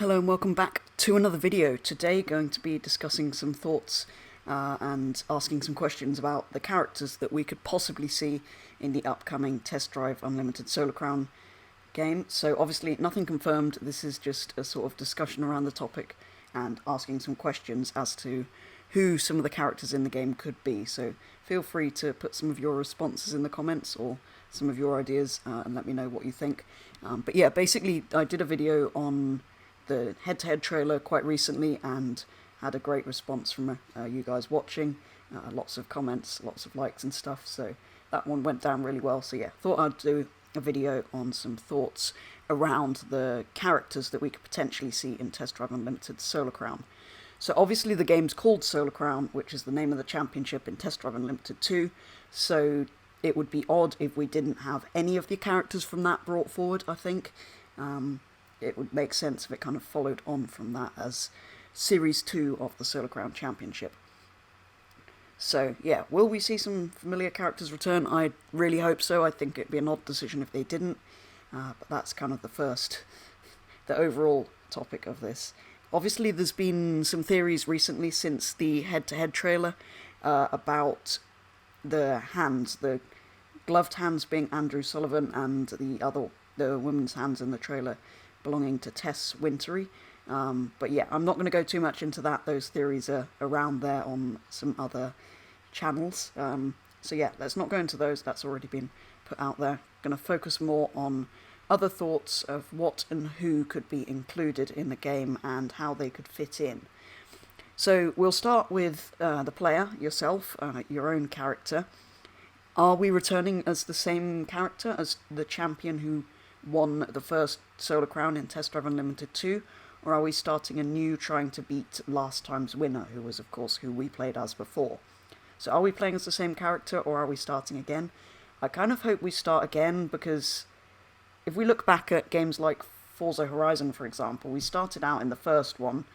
Hello and welcome back to another video. Today going to be discussing some thoughts and asking some questions about the characters that we could possibly see in the upcoming Test Drive Unlimited Solar Crown game. So obviously nothing confirmed, this is just a sort of discussion around the topic and asking some questions as to who some of the characters in the game could be. So feel free to put some of your responses in the comments or some of your ideas and let me know what you think. But yeah, basically I did a video on the head-to-head trailer quite recently and had a great response from you guys watching. Lots of comments, lots of likes and stuff, so that one went down really well. So yeah, thought I'd do a video on some thoughts around the characters that we could potentially see in Test Drive Unlimited Solar Crown. So obviously the game's called Solar Crown, which is the name of the championship in Test Drive Unlimited 2, so it would be odd if we didn't have any of the characters from that brought forward, I think. It would make sense if it kind of followed on from that as Series 2 of the Solar Crown Championship. So yeah, will we see some familiar characters return? I really hope so. I think it'd be an odd decision if they didn't, but that's kind of the overall topic of this. Obviously there's been some theories recently since the head-to-head trailer about the hands, the gloved hands being Andrew Sullivan and the woman's hands in the trailer belonging to Tess Wintery. But yeah, I'm not going to go too much into that. Those theories are around there on some other channels. So yeah, let's not go into those. That's already been put out there. Going to focus more on other thoughts of what and who could be included in the game and how they could fit in. So we'll start with the player, yourself, your own character. Are we returning as the same character as the champion who won the first Solar Crown in Test Drive Unlimited 2, or are we starting anew trying to beat last time's winner, who was of course who we played as before? So are we playing as the same character, or are we starting again? I kind of hope we start again, because if we look back at games like Forza Horizon, for example, we started out in the first one,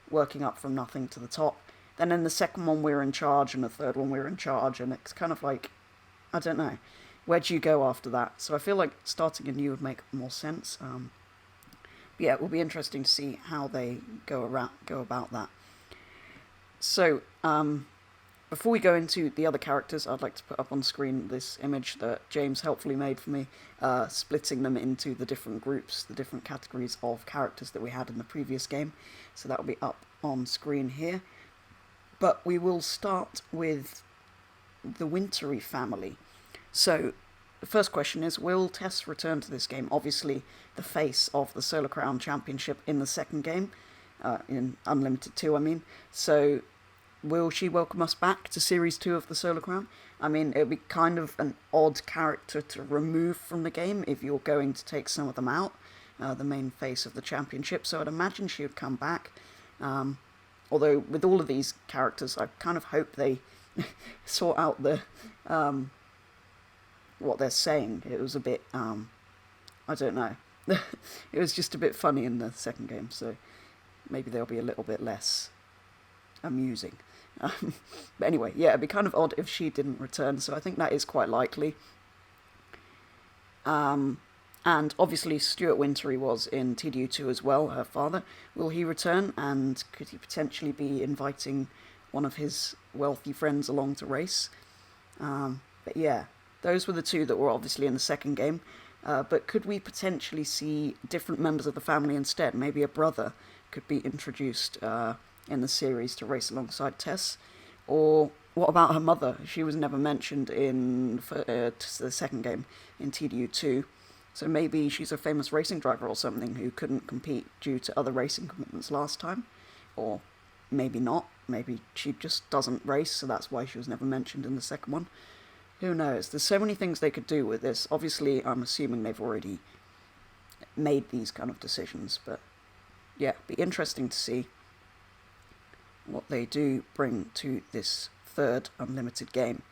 working up from nothing to the top, then in the second one we were in charge, and the third one we were in charge, and it's kind of like, I don't know, where do you go after that? So I feel like starting anew would make more sense. But yeah, it will be interesting to see how they go about that. So, before we go into the other characters, I'd like to put up on screen this image that James helpfully made for me, splitting them into the different groups, the different categories of characters that we had in the previous game. So that will be up on screen here. But we will start with the Wintery Family. So, the first question is, will Tess return to this game? Obviously, the face of the Solar Crown Championship in the second game, in Unlimited 2, I mean. So, will she welcome us back to Series 2 of the Solar Crown? I mean, it would be kind of an odd character to remove from the game if you're going to take some of them out, the main face of the championship. So, I'd imagine she would come back. Although, with all of these characters, I kind of hope they sort out the what they're saying. It was a bit, I don't know. It was just a bit funny in the second game, so maybe they'll be a little bit less amusing. But anyway, yeah, it'd be kind of odd if she didn't return, so I think that is quite likely. And obviously Stuart Wintery was in TDU2 as well, her father. Will he return, and could he potentially be inviting one of his wealthy friends along to race? But yeah, those were the two that were obviously in the second game. But could we potentially see different members of the family instead? Maybe a brother could be introduced in the series to race alongside Tess. Or what about her mother? She was never mentioned in the second game in TDU2. So maybe she's a famous racing driver or something who couldn't compete due to other racing commitments last time. Or maybe not. Maybe she just doesn't race, so that's why she was never mentioned in the second one. Who knows? There's so many things they could do with this. Obviously, I'm assuming they've already made these kind of decisions, but yeah, be interesting to see what they do bring to this third Unlimited game.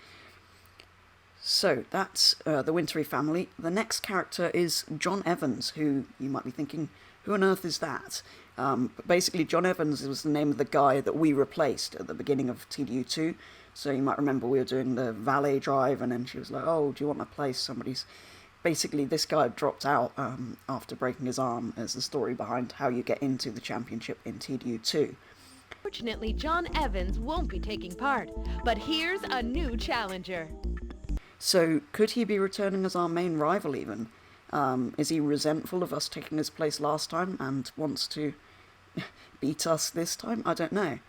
So, that's the Wintery Family. The next character is John Evans, who you might be thinking, who on earth is that? But basically, John Evans was the name of the guy that we replaced at the beginning of TDU2. So you might remember we were doing the valet drive, and then she was like, oh, do you want to place somebody's basically this guy dropped out after breaking his arm as the story behind how you get into the championship in TDU2. Fortunately, John Evans won't be taking part, but here's a new challenger. So could he be returning as our main rival even? Is he resentful of us taking his place last time and wants to beat us this time? I don't know.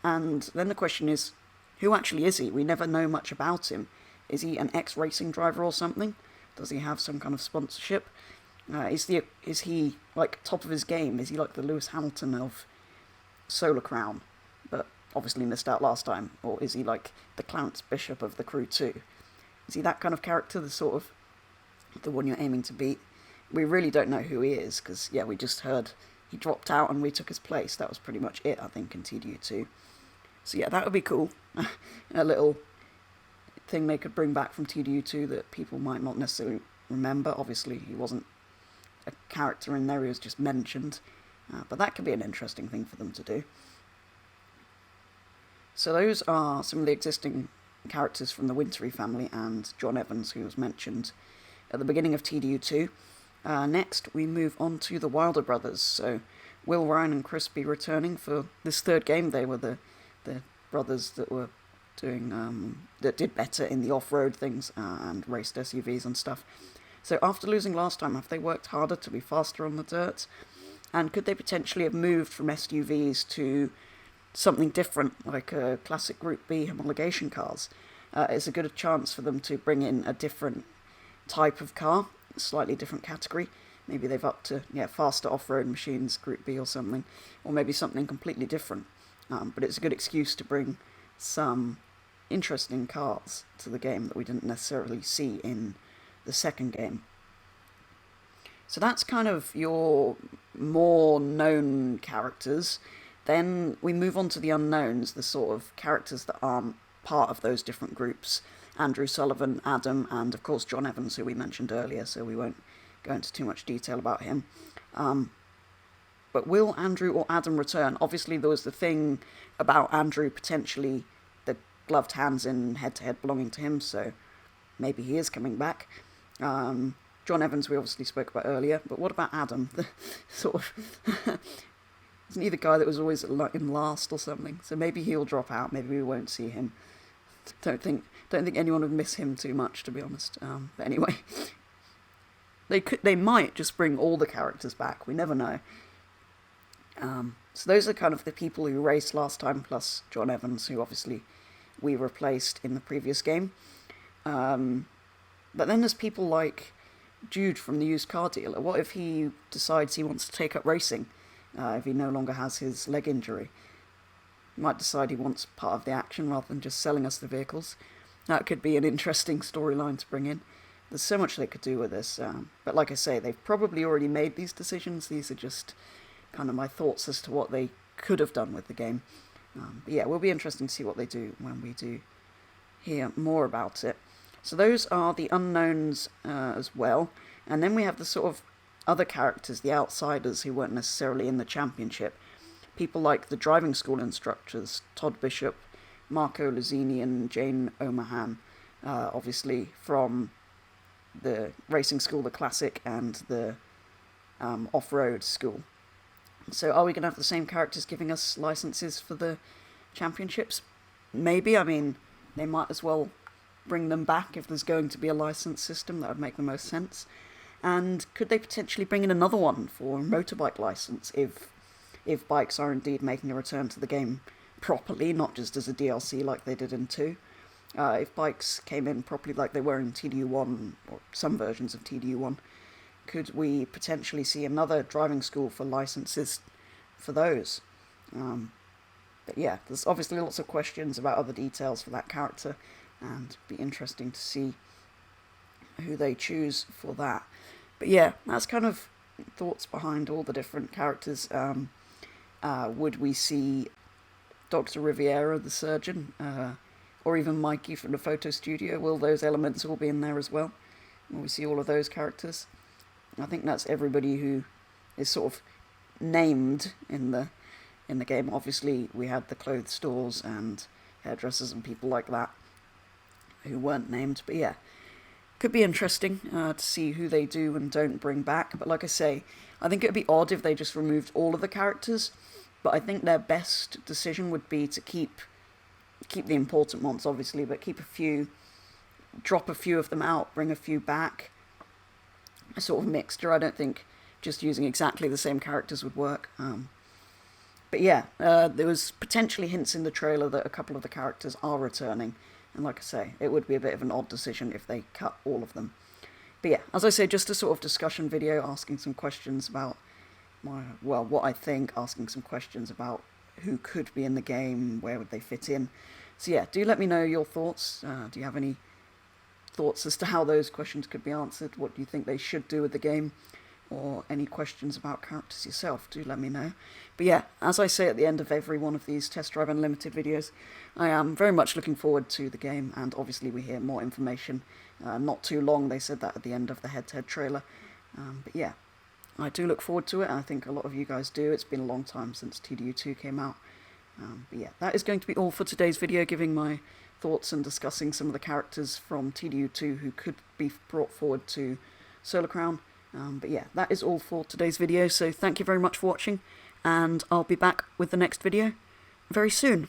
And then the question is, who actually is he? We never know much about him. Is he an ex-racing driver or something? Does he have some kind of sponsorship? Is he like top of his game? Is he like the Lewis Hamilton of Solar Crown, but obviously missed out last time? Or is he like the Clarence Bishop of the Crew 2? Is he that kind of character, the sort of the one you're aiming to beat? We really don't know who he is, because, yeah, we just heard he dropped out and we took his place. That was pretty much it, I think, in TDU2. So, yeah, that would be cool. A little thing they could bring back from TDU2 that people might not necessarily remember. Obviously, he wasn't a character in there, he was just mentioned. But that could be an interesting thing for them to do. So those are some of the existing characters from the Wintery family and John Evans, who was mentioned at the beginning of TDU2. Next, we move on to the Wilder brothers. So Will, Ryan and Chris be returning for this third game. They were the brothers that were doing that did better in the off-road things and raced SUVs and stuff. So after losing last time, have they worked harder to be faster on the dirt? And could they potentially have moved from SUVs to something different, like classic Group B homologation cars? It's a good chance for them to bring in a different type of car, a slightly different category. Maybe they've upped to faster off-road machines, Group B or something, or maybe something completely different. But it's a good excuse to bring some interesting cars to the game that we didn't necessarily see in the second game. So that's kind of your more known characters. Then we move on to the unknowns, the sort of characters that aren't part of those different groups. Andrew Sullivan, Adam, and of course John Evans, who we mentioned earlier, so we won't go into too much detail about him. But will Andrew or Adam return? Obviously there was the thing about Andrew potentially the gloved hands in head-to-head belonging to him, so maybe he is coming back. John Evans we obviously spoke about earlier, but what about Adam? The sort of isn't he the guy that was always in last or something? So maybe he'll drop out. Maybe we won't see him. Don't think anyone would miss him too much, to be honest. But anyway, they might just bring all the characters back. We never know. So those are kind of the people who raced last time, plus John Evans, who obviously we replaced in the previous game. But then there's people like Jude from the used car dealer. What if he decides he wants to take up racing? If he no longer has his leg injury, he might decide he wants part of the action rather than just selling us the vehicles. That could be an interesting storyline to bring in. There's so much they could do with this, but like I say, they've probably already made these decisions. These are just kind of my thoughts as to what they could have done with the game. But yeah, it will be interesting to see what they do when we do hear more about it. So those are the unknowns as well. And then we have the sort of other characters, the outsiders who weren't necessarily in the championship. People like the driving school instructors, Todd Bishop, Marco Lazzini and Jane O'Mahan, obviously from the racing school, the classic, and the off-road school. So are we going to have the same characters giving us licenses for the championships? Maybe. I mean, they might as well bring them back if there's going to be a license system. That would make the most sense. And could they potentially bring in another one for a motorbike license if bikes are indeed making a return to the game properly, not just as a DLC like they did in 2? If bikes came in properly like they were in TDU1, or some versions of TDU1, could we potentially see another driving school for licenses for those? But yeah, there's obviously lots of questions about other details for that character, and it'd be interesting to see who they choose for that. But yeah, that's kind of thoughts behind all the different characters. Would we see Dr. Riviera, the surgeon, or even Mikey from the photo studio? Will those elements all be in there as well? Will we see all of those characters? I think that's everybody who is sort of named in the game. Obviously, we had the clothes stores and hairdressers and people like that who weren't named. But yeah, Could be interesting to see who they do and don't bring back. But like I say, I think it would be odd if they just removed all of the characters. But I think their best decision would be to keep the important ones, obviously, but keep a few, drop a few of them out, bring a few back. A sort of mixture. I don't think just using exactly the same characters would work. But yeah, there was potentially hints in the trailer that a couple of the characters are returning. And like I say, it would be a bit of an odd decision if they cut all of them. But yeah, as I say, just a sort of discussion video asking some questions about what I think, asking some questions about who could be in the game, where would they fit in. So yeah, do let me know your thoughts. Do you have any thoughts as to how those questions could be answered? What do you think they should do with the game? Or any questions about characters yourself, do let me know. But yeah, as I say at the end of every one of these Test Drive Unlimited videos, I am very much looking forward to the game, and obviously we hear more information. Not too long, they said that at the end of the head-to-head trailer. But yeah, I do look forward to it, and I think a lot of you guys do. It's been a long time since TDU2 came out. But yeah, that is going to be all for today's video, giving my thoughts and discussing some of the characters from TDU2 who could be brought forward to Solar Crown. But yeah, that is all for today's video, so thank you very much for watching, and I'll be back with the next video very soon.